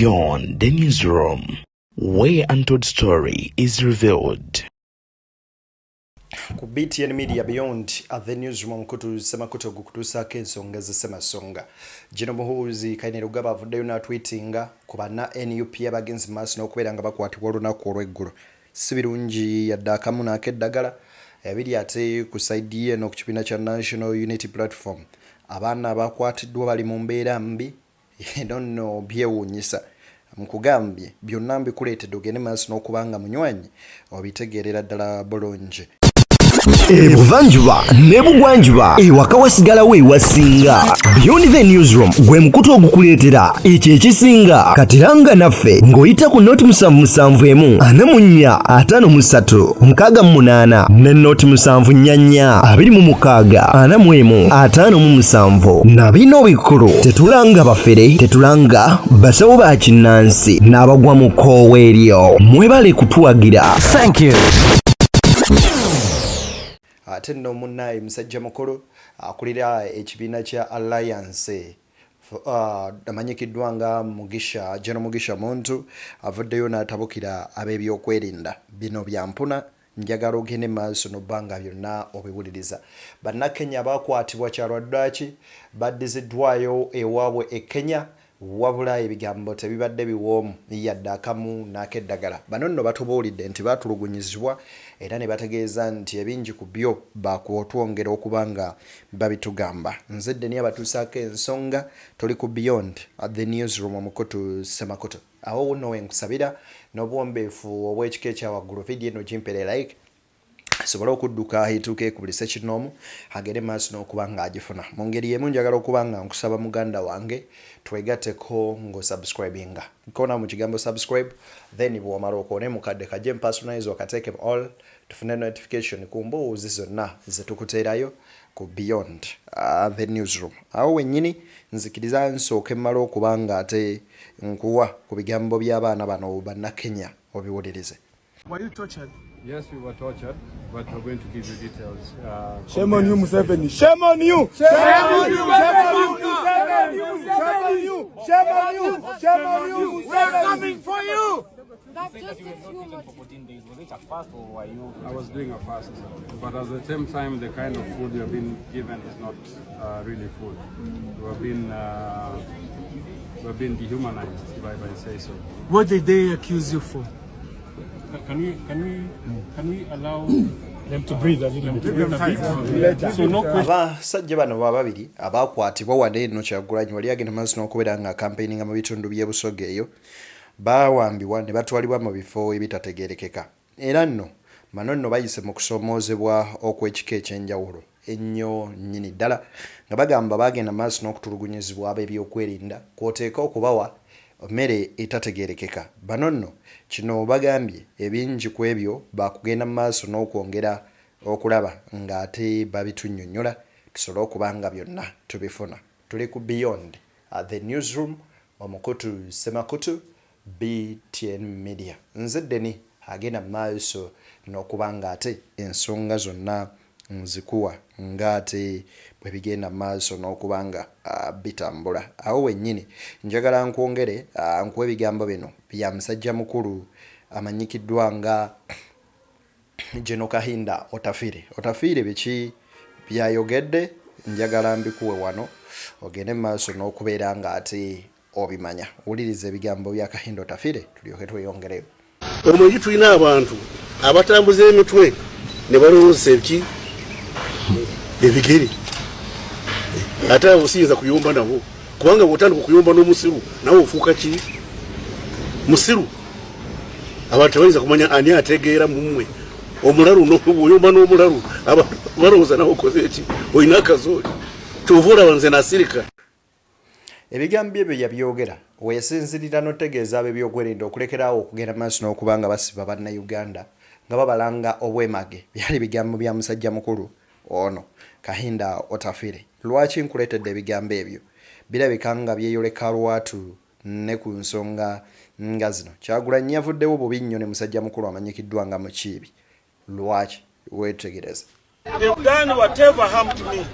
Beyond the newsroom, where untold story is revealed. Ku BTN Media Beyond the newsroom mkutu sema kutusa ensonga zisemasonga. Gino Muhoozi kainero gaba avuddeyo na tweetinga ku bana NUP abagenzi maaso n'okubeera nga bakwatibwa olunaku olw'eggulo. Si birungi yadde akamu n'akeddagala ebiri ate ku saidi eno ku kibiina kya National Unity Platform. Abaana abakwatiddwa bali mu mbeera mbi nonno byewuunyisa. Mukugambye byonna mbikuleetedde ogende maaso n'okubanga munywanyi obitegeerera ddala bulungi. Ebuvanjuba nebugwanjuba ewaka wasigalawo ewasinga. Beyond the newsroom gwe mukutu ogukuleetera ekyo ekisinga katiranga naffe ng'oyita ku noti 774 ne noti 744 na bino bikulu tetulanga bafere tetulanga basawo ba kinnansi n'abagwa mu koowa eryo. Mwebale kutuwagira. Thank you. Ate nno munnaye musajja mukulu akulira ekibiina kya Alliance amanyikiddwa nga General Mugisha Muntu avuddeyo n'atabukira ab'ebyokwerinda. Bino bya mpuna njagala ogende maaso n'obbanga byonna obiwuliriza. Bannakenya bakwatibwa kyalwaddaki baddiziddwayo ewaabwe e Kenya wabula ebigambo tebibadde biwoomu yadde akamu n'akeddagala. Bano nno batubuulidde nti baatulugunyizibwa era ne bategeeza nti ebingi ku byo bakwotwongera okubanga babitugamba. Nze Deni abatuusaako ensonga tuli ku Beyond the newsroom omukutu Semakutu. Awo wuno we nkusabira n'obuwombeefu obw'ekika ekyawaggulu vidiyo eno gimpeere like asobole okudduka hituuke ekubulise kinoomu agere maaso n'okuba nga agifuna. Mu ngeri y'emu njagala okuba nga nkusaba muganda wange twegatteko ng'osubscribinga. Nkona mu kigambo subscribe then bw'omala okoone mu kadde kajje personalize okateeke all tufune notification ku mbuuzi zonna ze tukuteerayo ku Beyond the newsroom. Awo wennyini nzikiriza nsooke mmala okuba nga ate nkuwa ku bigambo by'abaana bano bannakenya obiwulirize. Were you tortured? Yes, we were tortured, but we're going to give you details. Shame on you, Museveni. Shame on you! Shame on you! Shame on you! Shame on you! Shame on you! We are coming for you! That's just a few months. For 14 days. Was it a fast or were you? I was doing a fast, but at the same time, the kind of food you're being given is not really food. We're being dehumanized, if I say so. What did they accuse you for? Can we allow Them to breathe a little bit. So no question. Abasajja bano babiri abakwatibwa wadde eno Kyagulanyi wali agenda maaso n'okubeera nga campaigning mu bitundu by'ebusoga eyo bawambibwa ne batwalibwa mu bifo ebitategeerekeka. Era nno bano nno bayise mu kusoomoozebwa okw'ekika ekyenjawulo ennyo nnyini ddala nga bagamba bagenda maaso n'okutulugunyizibwa ab'ebyokwerinda kw'oteeka okubawa mmere etategeerekeka. Bano nno kino bagambye ebingi ku ebyo bakugenda maaso n'okwongera okulaba ng'ate babitunnyonnyola tusobole okuba nga byonna tubifuna. Tuli ku Beyond the newsroom omukutu Semakutu BTN Media. Nze Deni agenda maaso n'okuba ng'ate ensonga zonna nzikuwa ng'ate bwe bigenda maaso n'okuba nga bitambula. Awo wennyini njagala nkwongere nkuwa ebigambo bino bya musajja mukulu amanyikiddwa nga General Kahinda Otafire biki byayogedde njagala mbikuwe wano ogende maaso n'okubeera ng'ate obimanya. Wuliriza ebigambo bya Kahinda Otafire tulyoke tweyongereyo. Omwenyi tulina abantu abatambuza emitwe ne balowooza ebiki ebigere ate osinza kuyomba nabo kubanga bw'otandika okuyomba n'omusiru nawe ofuuka ki musiru. Abantu bayinza kumanya ani ategeera mumwe omulalu n'obuyomba n'omulalu balowooza nawe okoze eki olina akazooli kyova olaba nze nasirika. Ebigambo ebyo yabyogera weesinzirira n'otegeeza ab'ebyokwerinda okulekeraawo okugenda maaso n'okuba nga basiba bannayuganda nga babalanga obwemage. Byali bigambo bya musajja mukulu ono Kahinda Otafire. Lwaki nkuleetedde ebigambo ebyo? Birabika nga byeyoleka lwatu ne ku nsonga nga zino. Kyagulanyi yavuddewo bubi nnyo ne musajja mukulu amanyikiddwa nga Mukiibi. Lwaki? Weetegereze. They've done whatever harm to me.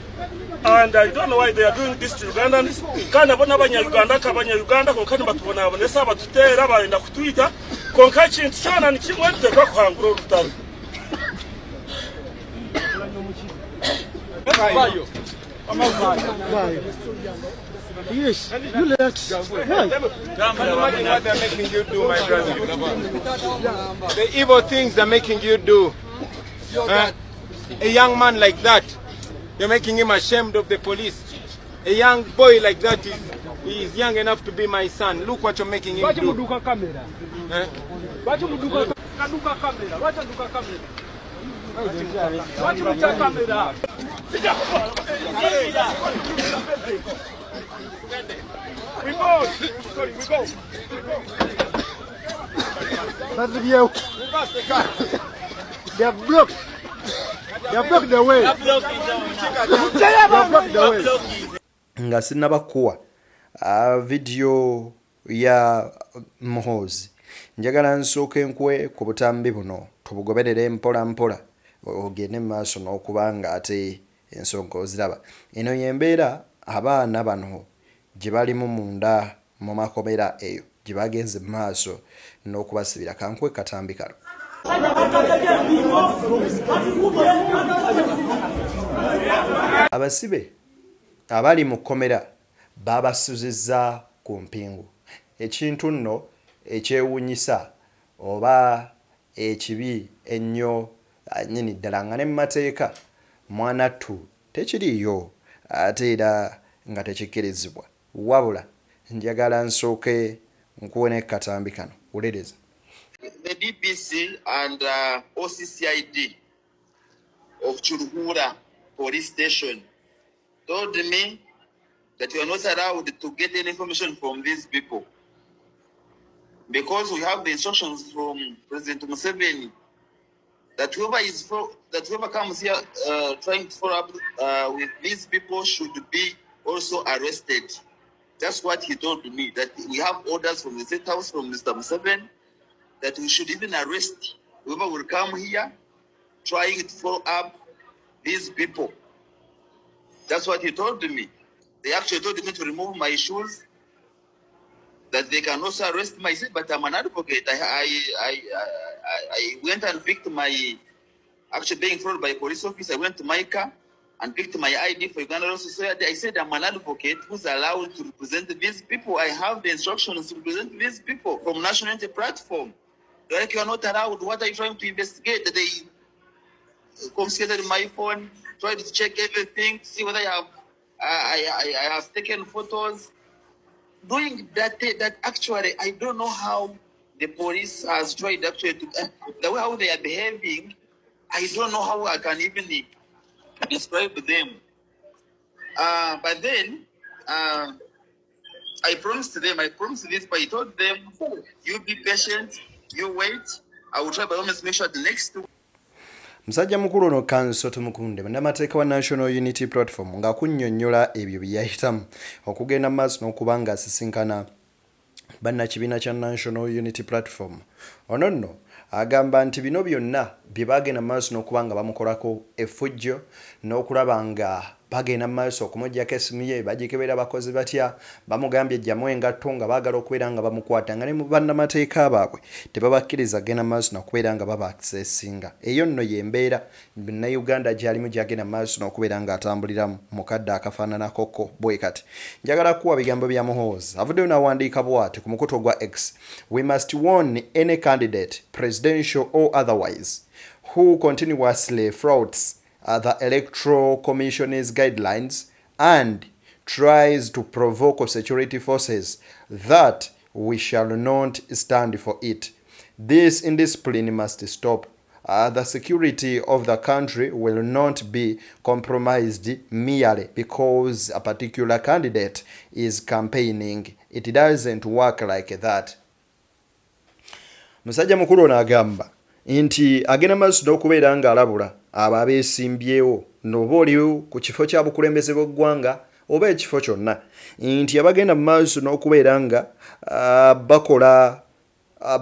And I don't know why they are doing this to Ugandans. Kana bona abanya-Uganda kabanya-Uganda konkani batubona abonesa batutera baenda kutwita konka kintu kyona nikimweteka kuhangura olutalo. Yes, you let. Can't imagine what they're making you do, my brother. The evil things they're making you do. A young man like that, you're making him ashamed of the police. A young boy like that is young enough to be my son. Look what you're making him do. We go. Sorry, we go. That's the view. They have blocked. They have blocked the way. They have blocked the way. Nga sinnabakuwa video ya Muhoozi njagala nsooke nkwe ku butambi buno tubugoberere mpola mpola ogende maaso n'okubanga ate ensonga oziraba. Eno y'embeera abaana bano gye balimu munda mu makomera eyo gye bagenze maaso n'okubasibira. Kankwe katambi kano. Abasibe abali mu kkomera babasuzizza ku mpingu. Ekintu nno ekyewuunyisa oba ekibi ennyo nnyini ddala nga ne mu mateeka mwanattu tekiriiyo ate era nga tekikkirizibwa. Wabula njagala nsooke nkuwone katambi kano wuliriza. The DPC and OCCID of Churhura police station told me that you are not allowed to get any information from these people because we have the instructions from President Museveni that whoever comes here trying to follow up with these people should be also arrested. That's what he told me, that we have orders from the State House from Mr. Museveni that we should even arrest whoever will come here trying to follow up these people. That's what he told me. They actually told me to remove my shoes, that they can also arrest myself, but I'm an advocate. I went and picked my, actually being followed by a police officer, I went to my car and picked my ID for Uganda Law Society. I said I'm an advocate who's allowed to represent these people. I have the instructions to represent these people from National Unity Platform. They're like, you are not allowed. What are you trying to investigate? They confiscated my phone, tried to check everything, see whether I have taken photos. Doing that actually, I don't know how the police has tried actually to, the way how they are behaving, I don't know how I can even describe them. But then, I promised this, but I told them, you be patient, you wait, I will try by all means make sure the next two. Musajja mukulu ono Kanso tumukunde bannamateeka wa National Unity Platform nga kunnyonnyola ebyo bye yayitamu okugenda maaso n'okubanga asisinkana bannakibiina kya National Unity Platform. Ono nno agamba nti bino byonna bye bagenda maaso n'okubanga bamukolako effujjo n'okulaba nga bagenda maaso okumuggyako essimu ye bagikebera bakozi batya bamugambye ejjamu engatto nga baagala okubeera nga bamukwata nga ne mu bannamateeka baabwe tebabakkiriza genda maaso n'okubeera nga babaakisesinga. Eyo nno y'embeera Bannayuganda gy'alimu gy'agenda maaso n'okubeera nga atambulira mu kadde akafaananako bwe kati. Njagala kuwa bigambo bya Muhoozi avuddeyo n'awandiika bw'ati ku mukutu gwa X. We must warn any candidate, presidential or otherwise, who continuously flouts the Electoral Commission's guidelines and tries to provoke security forces that we shall not stand for it. This indiscipline must stop. The security of the country will not be compromised merely because a particular candidate is campaigning. It doesn't work like that. Musajja mukulu ono agamba nti agenda maaso n'okubeera nga alabula abo abeesimbyewo n'oba oli ku kifo kya bukulembeze bw'eggwanga oba ekifo kyonna nti abagenda mu maaso n'okubeera nga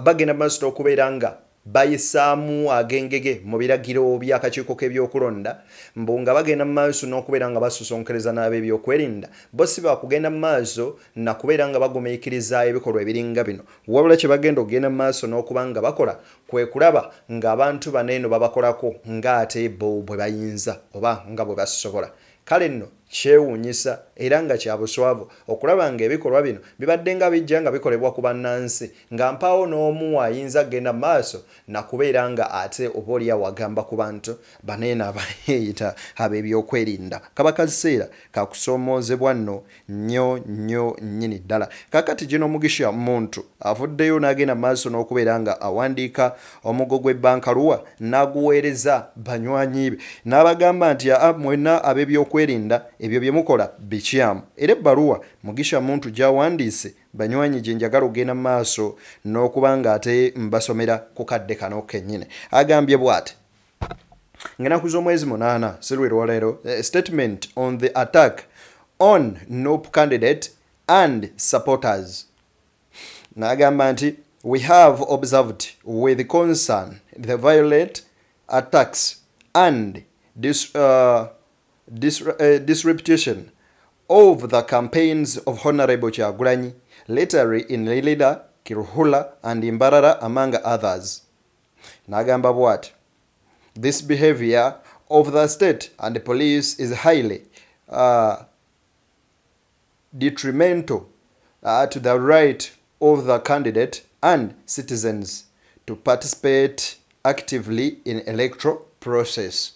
bagenda mu maaso n'okubeera nga bayisaamu agengege mu biragiro by'akakiiko k'ebyokulonda mbu nga bagenda mu maaso n'okubeera nga basusonkereza n'ab'ebyokwerinda bo si bakugenda mu maaso na kubeera nga bagumiikiriza ebikolwa ebiringa bino wabula kye bagenda okugenda mu maaso n'okuba nga bakola kwe kulaba ng'abantu baneeno babakolako ng'ate bo bwe bayinza oba nga bwe basobola kale nno kyewuunyisa era nga kya buswavu okulaba nga ebikolwa bino bibadde nga bijja nga bikolebwa ku bannansi nga mpaawo n'omu ayinza genda maaso na kubeera nga ate oba oli awagamba ku bantu baneena abayita ab'ebyokwerinda kaba kaseera kakusoomoozebwa nno nnyo nnyini ddala kakati gino Mugisha muntu avuddeyo n'agenda maaso n'okubeera nga awandiika omugo gw'ebbankaluwa n'aguweereza banywanyi be n'abagamba nti mwenna ab'ebyokwerinda ebyo bye mukola bikyamu era ebbaluwa Mugisha muntu gy'awandiise banywanyi gye njagala ogenda mu maaso n'okuba nga ate mbasomera ku kadde kano kennyini agambye bw'ati ng'ennaku z'omwezi 8 Silweri waleero statement on the attack on NUP candidate and supporters n'agamba nti we have observed with concern the violent attacks and disruption of the campaigns of Honorable Kyagulanyi, literally in Lilida, Kiruhula, and Imbarara, among others. Nagamba bw'ati, this behavior of the state and the police is highly detrimental to the right of the candidate and citizens to participate actively in electoral process.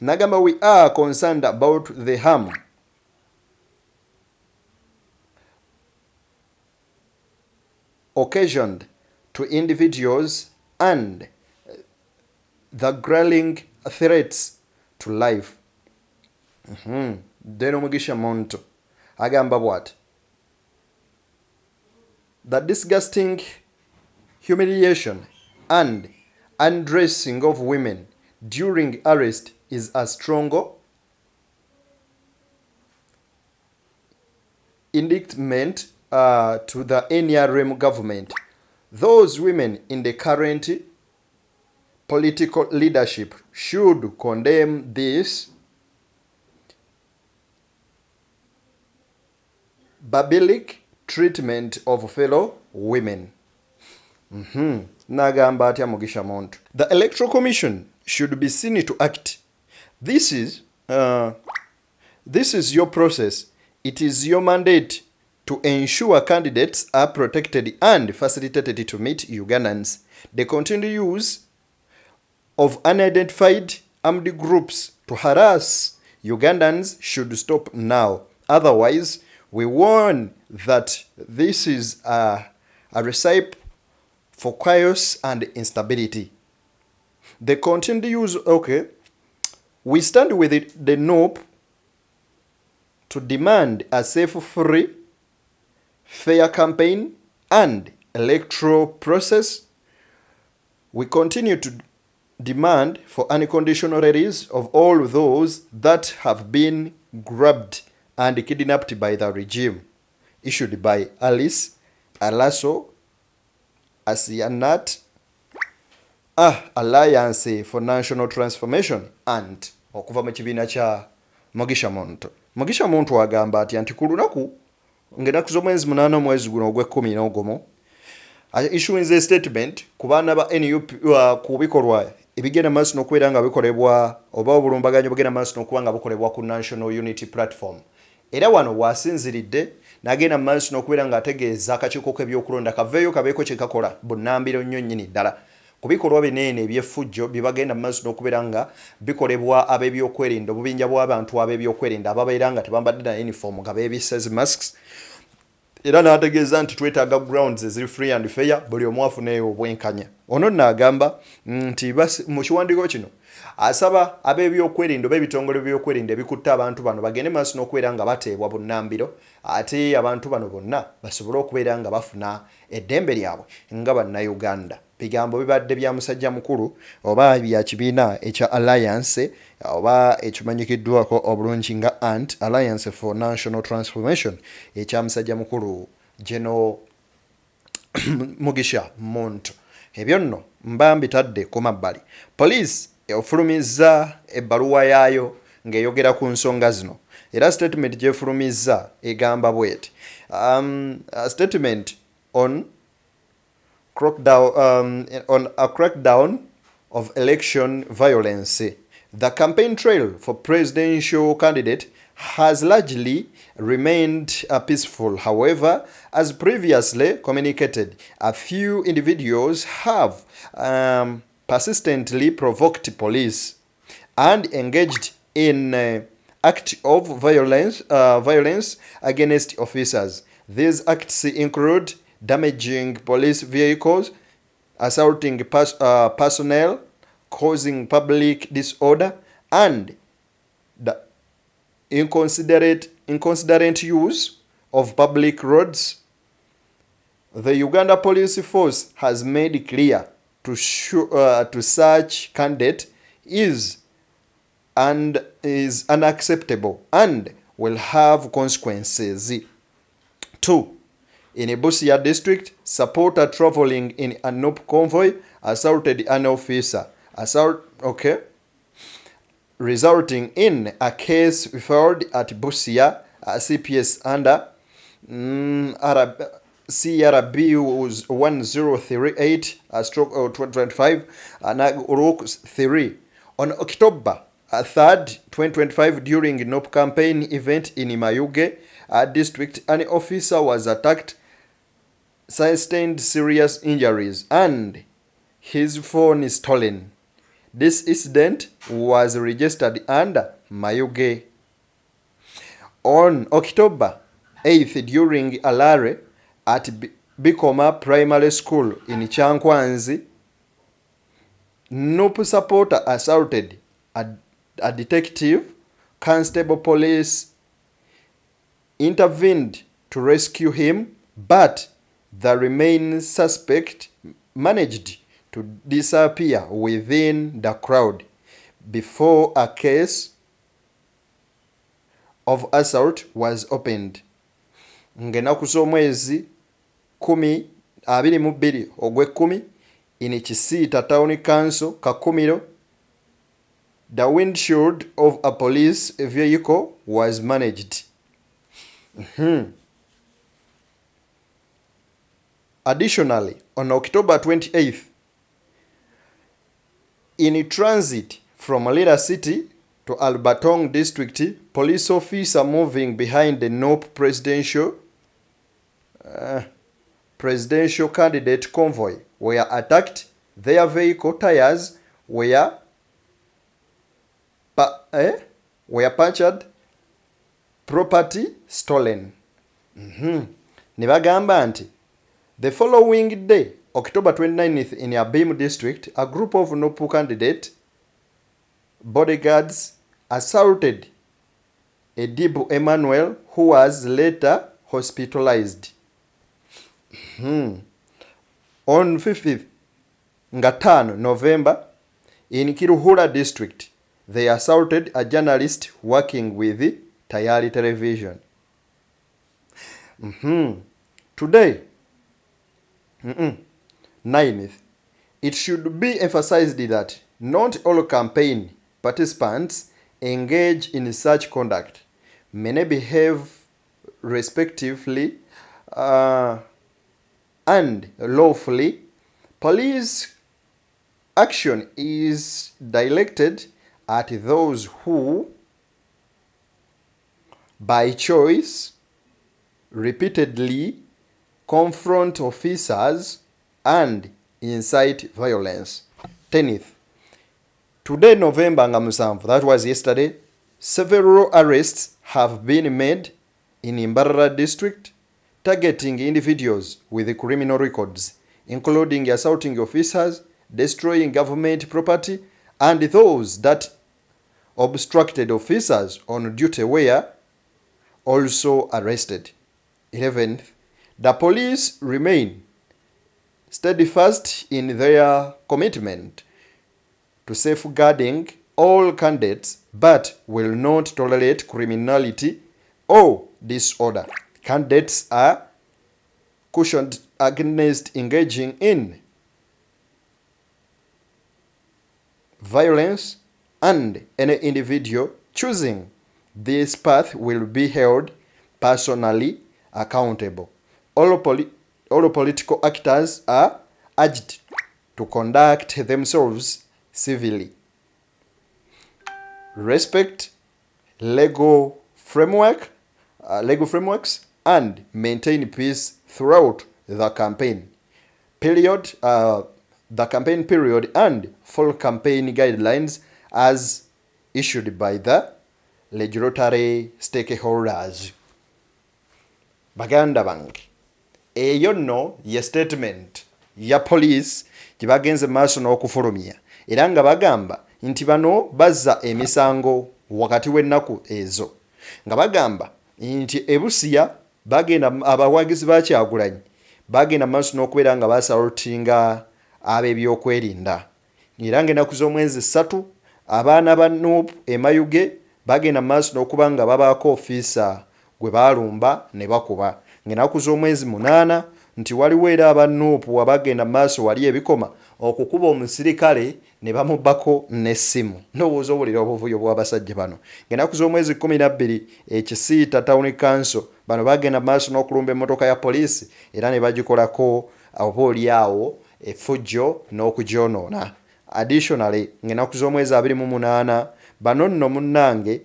Nagamba, we are concerned about the harm occasioned to individuals and the growing threats to life. Then Mugisha Monto agamba bw'ati, the disgusting humiliation and undressing of women during arrest is a strong indictment to the NRM government. Those women in the current political leadership should condemn this barbaric treatment of fellow women. Nagamba atya Mugisha Muntu. The Electoral Commission should be seen to act. This is your process. It is your mandate to ensure candidates are protected and facilitated to meet Ugandans. The continued use of unidentified armed groups to harass Ugandans should stop now. Otherwise, we warn that this is a recipe for chaos and instability. The continued use, we stand with the NUP to demand a safe, free, fair campaign and electoral process. We continue to demand for unconditional release of all those that have been grabbed and kidnapped by the regime. Issued by Alice Alaso Asianat Alliance for National Transformation and okuva mu kibiina kya Mugisha Muntu. Mugisha Muntu agamba ati anti ku lunaku ng'ennaku z'omwezi 8 omwezi guno ogw'E11 issuing statement ku baana ba NUP ku bikolwa ebigenda maaso n'okubeera nga bikolebwa oba obulumbaganyo bugenda maaso n'okuba nga bukolebwa ku National Unity Platform. Era wano wasinziridde n'agenda maaso n'okubeera nga ategeeza akakiiko k'ebyokulonda kaveeyo kabeeko kye kakola bunnambiro nnyo nnyini ddala ku bikolwa binene eby'effujjo bibagenda maaso n'okubeera nga bikolebwa ab'ebyokwerinda obubinja bw'abantu ab'ebyokwerinda ababeera nga tebambadde na uniform nga beebisse zi masks. Era n'ategeeza nti twetaaga grounds eziri free and fair, buli omu afuneyo obwenkanya. Ono n'agamba nti mu kiwandiiko kino asaba ab'ebyokwerinda oba ebitongole by'ebyokwerinda ebikutte abantu bano bagende maaso n'okubeera nga bateebwa bunnambiro ate abantu bano bonna basobole okubeera nga bafuna eddembe lyabwe nga bannayuganda. Bigambo bibadde bya musajja mukulu oba bya kibiina ekya Alliance oba ekimanyikiddwako obulungi nga ANT, Alliance for National Transformation, ekya musajja mukulu General Mugisha Muntu. ebyo nno mba mbitadde ku mabbali. Police efulumizza ebbaluwa yaayo ng'eyogera ku nsonga zino era statement gyefulumizza egamba bweti statement on a crackdown of election violence. The campaign trail for presidential candidate has largely remained peaceful. However, as previously communicated, a few individuals have persistently provoked police and engaged in acts of violence against officers. These acts include damaging police vehicles, assaulting personnel, causing public disorder, and the inconsiderate use of public roads. The Uganda Police Force has made clear to such candidate is unacceptable and will have consequences. 2. In Busia district, supporter traveling in a NOP convoy assaulted an officer. Resulting in a case filed at Busia CPS under CRB 1038/2025 3 on October 3rd, 2025, during NOP campaign event in Mayuge district, an officer was attacked, sustained serious injuries, and his phone is stolen. This incident was registered under Mayuge. On October 8th, during a rally at Bikoma Primary School in Chankwanzi, NOP supporter assaulted a detective. Constable police intervened to rescue him, but the remaining suspect managed to disappear within the crowd before a case of assault was opened. Ngenaku z'omwezi 22 ogw'ekkumi in Kisiita Town Council Kakumiro, the windshield of a police vehicle was managed. Additionally, on October 28th, in transit from Lira City to Albatong district, police officer moving behind the NOP presidential candidate convoy were attacked. Their vehicle tires were punctured, property stolen. Nibagamba nti the following day, October 29th, in Abim district, a group of NOP candidate bodyguards assaulted Edibu Emmanuel, who was later hospitalized. On 5th November, in Kiruhura district, they assaulted a journalist working with Tayari Television. Today, 9th, it should be emphasized that not all campaign participants engage in such conduct. Many behave respectively and lawfully. Police action is directed at those who, by choice, repeatedly confront officers and incite violence. 10th. Today, November 7th, that was yesterday, several arrests have been made in Imbarara district, targeting individuals with criminal records, including assaulting officers, destroying government property, and those that obstructed officers on duty were also arrested. 11th. The police remain steadfast in their commitment to safeguarding all candidates, but will not tolerate criminality or disorder. Candidates are cautioned against engaging in violence, and any individual choosing this path will be held personally accountable. All political actors are urged to conduct themselves civilly, respect legal frameworks, and maintain peace throughout the campaign period, and follow campaign guidelines as issued by the regulatory stakeholders. Baganda bange, eyo nno ye statement ya police gye bagenze maaso n'okufulumya, era nga bagamba nti bano bazza emisango wakati w'ennaku ezo, nga bagamba nti ebusiya bagenda abawagizi ba Kyagulanyi bagenda maaso n'okubeera nga basalutinga ab'ebyokwerinda, era ng'ennaku z'omwezi 3 abaana ba Nuupu emayuge bagenda maaso n'okuba nga babaako ofiisa gwe baalumba ne bakuba, ng'ennaku z'omwezi 8 nti waliwo era aba Nuupu abagenda maaso wali ebikoma okukuba omusirikale ne bamubbako n'essimu. Ndowooza owulira obuvuyo bw'abasajja bano. Ng'ennaku z'omwezi 12 ekisiita Town Council bano bagenda maaso n'okulumba emmotoka ya poliisi era ne bagikolako oboolyawo effujjo n'okugyonoona. Additionally, ng'ennaku z'omwezi 28 bano nno munnange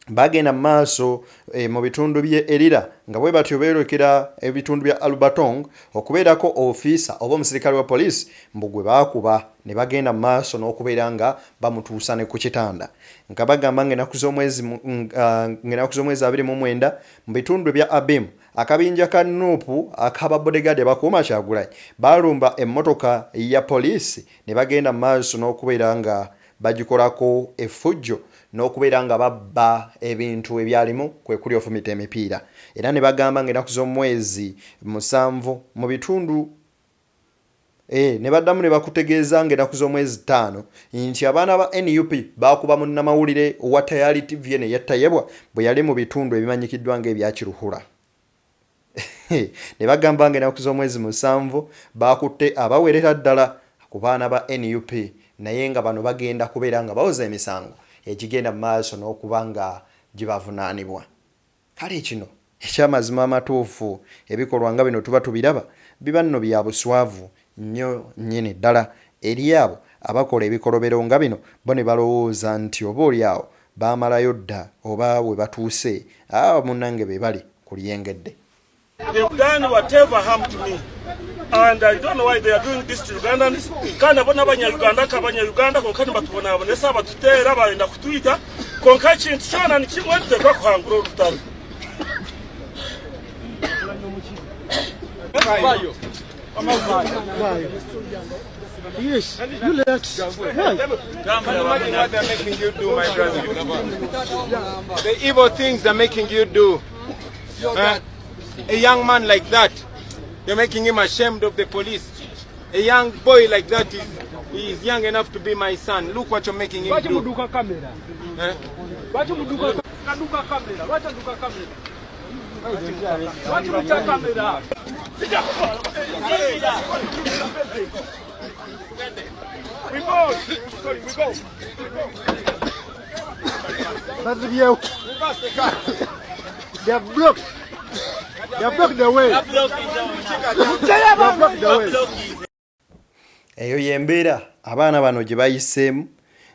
bagenda maaso mu bitundu bye Erira nga bwe batyo beerekera ebitundu bya Albertong okubeerako ofiisa oba omusirikale wa poliisi mbu gwe baakuba ne bagenda maaso n'okubeera nga bamutuusa ne ku kitanda. Nga bagamba ng'ennaku z'omwezi 29 mu bitundu bya Abim akabinja ka Nuupu akaba bodyguard abakuuma Kyagulanyi baalumba emmotoka ya poliisi ne bagenda maaso n'okubeera nga bagikolako effujjo n'okubeera nga babba ebintu ebyalimu kwe kuli ofumita emipiira, era ne bagamba ng'ennaku z'omwezi 7 mu bitundu ne baddamu ne bakutegeeza ng'ennaku z'omwezi 5 nti abaana ba NUP baakuba munnamawulire owa Tayali TV ne yattayebwa bwe yali mu bitundu ebimanyikiddwa ng'ebya Kiruhura. Ne bagamba ng'ennaku z'omwezi 7 baakutte abawerera ddala ku baana ba NUP, naye nga bano bagenda kubeera nga bawoza emisango ekigenda mu maaso n'okuba nga gibavunaanibwa. Kale kino ekyamazima amatuufu ebikolwa nga bino tuba tubiraba biba nno bya buswavu nnyo nnyini ddala eri abo abakola ebikolobero nga bino bo ne balowooza nti oboolyawo baamalayo dda oba we batuuse munnange be bali ku lyengedde. They've done whatever harm to me, and I don't know why they are doing this to Ugandans. Kana bona abanyayuganda kabanyayuganda konkani batubona abonesa batutera baenda kutwita konka kintu kyona nikimwe tutekwa kuhangura olutalo. Yes, you let. Imagine what they're making you do, my brother. The evil things they're making you do. A young man like that, you're making him ashamed of the police. A young boy like that is young enough to be my son. Look what you're making him do. We go. That's you. They have blocked. They have blocked the way. They have blocked the way. Eyo yembeera abaana bano gye bayiseemu,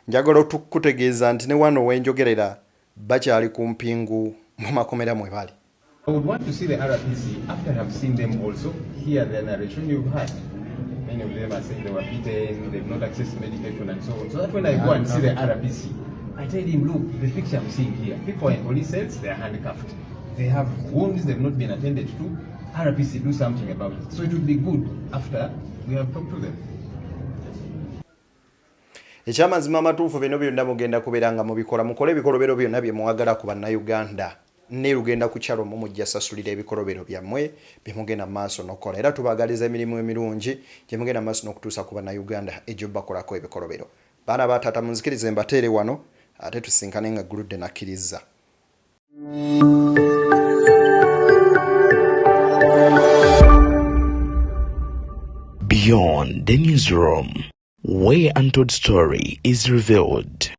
njagala tukutegeeza nti ne wano wenjogerera bakyali ku mpingu mu makomera mwe bali. I would want to see the RPC after I have seen them also hear the narration you've had. Many of them are saying they were beaten, they've not accessed medication and so on. So that when I go and see the RPC, I tell him, look, the picture I'm seeing here, people in police cells, they are handcuffed. They have wounds they've not been attended to. RPC, do something about it. So it would be good after we have talked to them. Ekyamazima amatuufu bino byonna mugenda kubeera nga mubikola mukole ebikolobero byonna bye mwagala ku bannayuganda ne lugenda ku kyalo mu mujja sasulira ebikolobero byammwe bye mugenda maaso n'okola era tubaagaliza emirimu emirungi gye mugenda maaso n'okutuusa ku bannayuganda egyo bakolako ebikolobero. Baana ba taata munzikirize mbateere wano ate tusinkane nga guludde nakkiriza. Beyond the newsroom. where untold story is revealed.